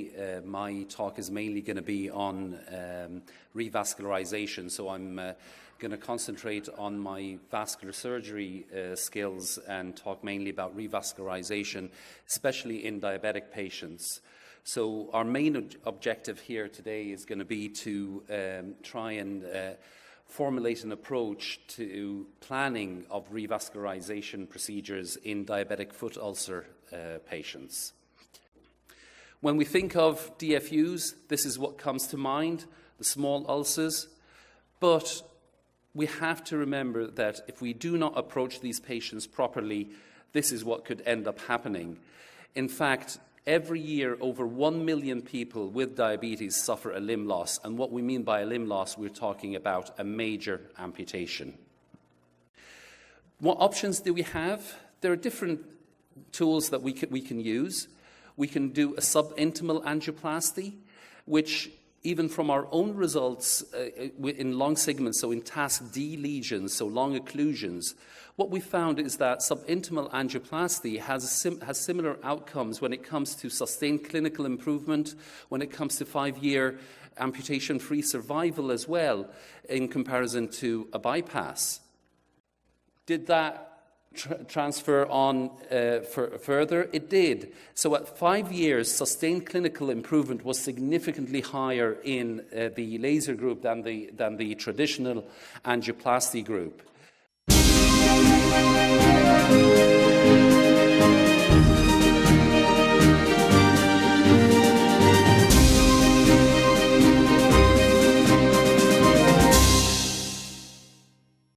today my talk is mainly going to be on revascularization, so I'm going to concentrate on my vascular surgery skills and talk mainly about revascularization, especially in diabetic patients. So our main objective here today is going to be to try and formulate an approach to planning of revascularization procedures in diabetic foot ulcer patients. When we think of DFUs, this is what comes to mind, the small ulcers, but we have to remember that if we do not approach these patients properly, this is what could end up happening. In fact, every year, over 1 million people with diabetes suffer a limb loss, and what we mean by a limb loss, we're talking about a major amputation. What options do we have? There are different tools that we can use. We can do a subintimal angioplasty, which even from our own results in long segments, so in task D lesions, so long occlusions, what we found is that subintimal angioplasty has similar outcomes when it comes to sustained clinical improvement, when it comes to 5-year amputation-free survival as well, in comparison to a bypass. Did that transfer on further? It did. So at 5 years, sustained clinical improvement was significantly higher in the laser group than the traditional angioplasty group.